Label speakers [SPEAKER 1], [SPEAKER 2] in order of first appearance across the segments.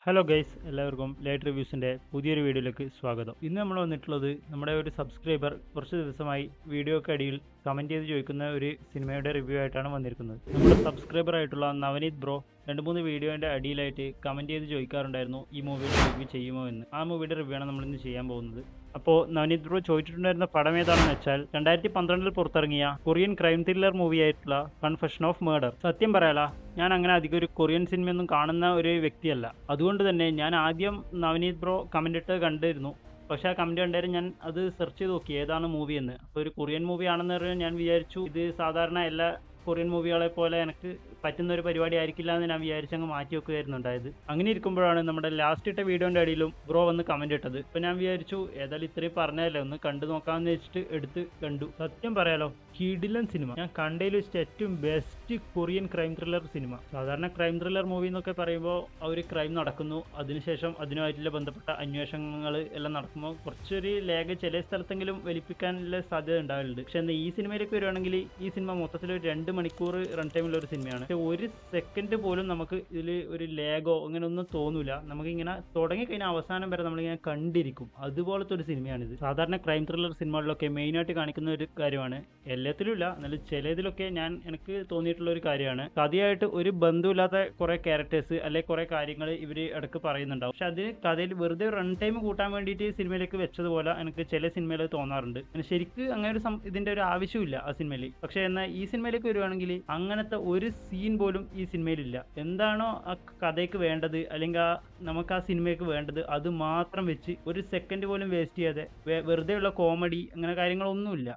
[SPEAKER 1] Hello guys, എല്ലാവർക്കും light റിവ്യൂസിൻ്റെ പുതിയൊരു വീഡിയോയിലേക്ക് സ്വാഗതം. ഇന്ന് നമ്മൾ വന്നിട്ടുള്ളത് നമ്മുടെ ഒരു സബ്സ്ക്രൈബർ കുറച്ച് ദിവസമായി വീഡിയോക്ക് അടിയിൽ കമൻറ്റ് ചെയ്ത് ചോദിക്കുന്ന ഒരു സിനിമയുടെ റിവ്യൂ ആയിട്ടാണ് വന്നിരിക്കുന്നത്. നമ്മുടെ സബ്സ്ക്രൈബർ ആയിട്ടുള്ള നവനീത് ബ്രോ 2-3 വീഡിയോൻ്റെ അടിയിലായിട്ട് കമൻറ്റ് ചെയ്ത് ചോദിക്കാറുണ്ടായിരുന്നു ഈ മൂവിയുടെ റിവ്യൂ ചെയ്യുമോ എന്ന്. ആ മൂവിയുടെ റിവ്യൂ ആണ് നമ്മളിന്ന് ചെയ്യാൻ പോകുന്നത്. അപ്പോൾ നവനീത് ബ്രോ ചോദിച്ചിട്ടുണ്ടായിരുന്ന പടം ഏതാണെന്ന് വെച്ചാൽ 2012 പുറത്തിറങ്ങിയ കൊറിയൻ ക്രൈം ത്രില്ലർ മൂവി ആയിട്ടുള്ള കൺഫെഷൻ ഓഫ് മേർഡർ. സത്യം പറയാല, ഞാൻ അങ്ങനെ അധികം ഒരു കൊറിയൻ സിനിമയൊന്നും കാണുന്ന ഒരു വ്യക്തിയല്ല. അതുകൊണ്ട് തന്നെ ഞാൻ ആദ്യം നവനീത് ബ്രോ കമൻ്റ് ഇട്ട് കണ്ടിരുന്നു. പക്ഷേ ആ കമൻറ്റ് കണ്ടായിരുന്നു ഞാൻ അത് സെർച്ച് ചെയ്ത് നോക്കി ഏതാണ് മൂവി എന്ന്. അപ്പോൾ ഒരു കൊറിയൻ മൂവി ആണെന്ന് പറഞ്ഞാൽ ഞാൻ വിചാരിച്ചു ഇത് സാധാരണ എല്ലാ കൊറിയൻ മൂവികളെ പോലെ എനിക്ക് പറ്റുന്ന ഒരു പരിപാടി ആയിരിക്കില്ല എന്ന് ഞാൻ വിചാരിച്ചങ്ങ് മാറ്റി വെക്കുകയായിരുന്നു ഉണ്ടായത്. അങ്ങനെ ഇരിക്കുമ്പോഴാണ് നമ്മുടെ ലാസ്റ്റ് ഇട്ട വീഡിയോൻ്റെ അടിയിലും ബ്രോ വന്ന് കമൻറ്റ് ഇട്ടത്. അപ്പോൾ ഞാൻ വിചാരിച്ചു ഏതായാലും ഇത്രയും പറഞ്ഞതല്ലേ, ഒന്ന് കണ്ടു നോക്കാമെന്ന് വെച്ചിട്ട് എടുത്ത് കണ്ടു. സത്യം പറയാലോ, കിടിലൻ സിനിമ. ഞാൻ കണ്ടതിൽ വെച്ചിട്ട് ഏറ്റവും best Korean crime thriller cinema. സാധാരണ ക്രൈം ത്രില്ലർ മൂവി എന്നൊക്കെ പറയുമ്പോൾ ആ ഒരു ക്രൈം നടക്കുന്നു, അതിനുശേഷം അതിനുമായിട്ടുള്ള ബന്ധപ്പെട്ട അന്വേഷണങ്ങൾ എല്ലാം നടക്കുമ്പോൾ കുറച്ചൊരു ലേഖ ചില സ്ഥലത്തെങ്കിലും വലിപ്പിക്കാനുള്ള സാധ്യത ഉണ്ടാവലുണ്ട്. പക്ഷെ എന്നാൽ ഈ സിനിമയിലേക്ക് വരുവാണെങ്കിൽ ഈ സിനിമ മൊത്തത്തിൽ ഒരു 2 മണിക്കൂർ റൺ ടൈമുള്ള ഒരു സിനിമയാണ്. പക്ഷെ ഒരു സെക്കൻഡ് പോലും നമുക്ക് ഇതിൽ ഒരു ലേഗോ അങ്ങനെ ഒന്നും തോന്നില്ല. നമുക്കിങ്ങനെ തുടങ്ങിക്കഴിഞ്ഞാൽ അവസാനം വരെ നമ്മളിങ്ങനെ കണ്ടിരിക്കും. അതുപോലത്തെ ഒരു സിനിമയാണിത്. സാധാരണ ക്രൈം ത്രില്ലർ സിനിമകളിലൊക്കെ മെയിനായിട്ട് കാണിക്കുന്ന ഒരു കാര്യമാണ്, എല്ലാത്തിലും ഇല്ല എന്നാലും ചിലതിലൊക്കെ എനിക്ക് തോന്നിയിട്ടുള്ള ഒരു കാര്യമാണ്, കഥയായിട്ട് ഒരു ബന്ധമില്ലാത്ത കുറേ ക്യാരക്ടേഴ്സ് അല്ലെങ്കിൽ കുറേ കാര്യങ്ങൾ ഇവർ ഇടയ്ക്ക് പറയുന്നുണ്ടാവും. പക്ഷെ അതിന് കഥയിൽ വെറുതെ റൺ ടൈം കൂട്ടാൻ വേണ്ടിയിട്ട് സിനിമയിലേക്ക് വെച്ചതുപോലെ എനിക്ക് ചില സിനിമയിൽ തോന്നാറുണ്ട്. ശരിക്കും അങ്ങനെ ഒരു ഇതിൻ്റെ ഒരു ആവശ്യമില്ല ആ സിനിമയിൽ. പക്ഷേ എന്നാൽ ഈ സിനിമയിലേക്ക് വരുവാണെങ്കിൽ അങ്ങനത്തെ ഒരു സീൻ പോലും ഈ സിനിമയിലില്ല. എന്താണോ ആ കഥയ്ക്ക് വേണ്ടത് അല്ലെങ്കിൽ നമുക്ക് ആ സിനിമയ്ക്ക് വേണ്ടത് അത് മാത്രം വെച്ച് ഒരു സെക്കൻഡ് പോലും വേസ്റ്റ് ചെയ്യാതെ വെറുതെയുള്ള കോമഡി അങ്ങനെ കാര്യങ്ങളൊന്നുമില്ല.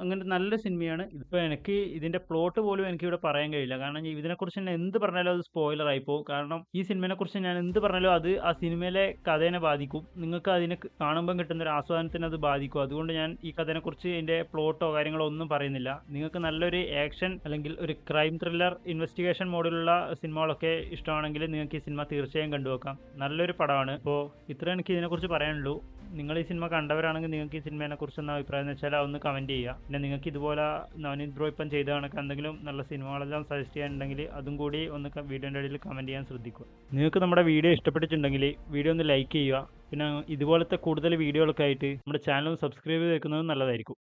[SPEAKER 1] അങ്ങനെ നല്ല സിനിമയാണ്. ഇതിപ്പോൾ എനിക്ക് ഇതിൻ്റെ പ്ലോട്ട് പോലും എനിക്കിവിടെ പറയാൻ കഴിയില്ല. കാരണം ഇതിനെക്കുറിച്ച് ഞാൻ എന്ത് പറഞ്ഞാലും അത് സ്പോയിലർ ആയിപ്പോവും. കാരണം ഈ സിനിമയെക്കുറിച്ച് ഞാൻ എന്ത് പറഞ്ഞാലും അത് ആ സിനിമയിലെ കഥേനെ ബാധിക്കും. നിങ്ങൾക്ക് അതിനെ കാണുമ്പം കിട്ടുന്ന ഒരു ആസ്വാദനത്തിന് അത് ബാധിക്കും. അതുകൊണ്ട് ഞാൻ ഈ കഥേനെക്കുറിച്ച് ഇതിൻ്റെ പ്ലോട്ടോ കാര്യങ്ങളോ ഒന്നും പറയുന്നില്ല. നിങ്ങൾക്ക് നല്ലൊരു ആക്ഷൻ അല്ലെങ്കിൽ ഒരു ക്രൈം ത്രില്ലർ ഇൻവെസ്റ്റിഗേഷൻ മോഡിലുള്ള സിനിമകളൊക്കെ ഇഷ്ടമാണെങ്കിൽ നിങ്ങൾക്ക് ഈ സിനിമ തീർച്ചയായും കണ്ടുവെക്കാം. നല്ലൊരു പടമാണ്. അപ്പോൾ ഇത്ര എനിക്ക് ഇതിനെക്കുറിച്ച് പറയാനുള്ളൂ. നിങ്ങൾ ഈ സിനിമ കണ്ടവരാണെങ്കിൽ നിങ്ങൾക്ക് ഈ സിനിമയെക്കുറിച്ച് എന്താ അഭിപ്രായം എന്ന് വെച്ചാൽ ഒന്ന് കമൻറ്റ് ചെയ്യുക. പിന്നെ നിങ്ങൾക്ക് ഇതുപോലെ നവനീത് ബ്രോ ഇപ്പം ചെയ്ത കണക്ക് എന്തെങ്കിലും നല്ല സിനിമകളെല്ലാം സജസ്റ്റ് ചെയ്യാനുണ്ടെങ്കിൽ അതും കൂടി ഒന്ന് വീഡിയോൻ്റെ ഇടയിൽ കമൻറ്റ് ചെയ്യാൻ ശ്രദ്ധിക്കുക. നിങ്ങൾക്ക് നമ്മുടെ വീഡിയോ ഇഷ്ടപ്പെട്ടിട്ടുണ്ടെങ്കിൽ വീഡിയോ ഒന്ന് ലൈക്ക് ചെയ്യുക. പിന്നെ ഇതുപോലത്തെ കൂടുതൽ വീഡിയോകൾക്കായിട്ട് നമ്മുടെ ചാനൽ ഒന്ന് സബ്സ്ക്രൈബ് ചെയ്ത് വെക്കുന്നത് നല്ലതായിരിക്കും.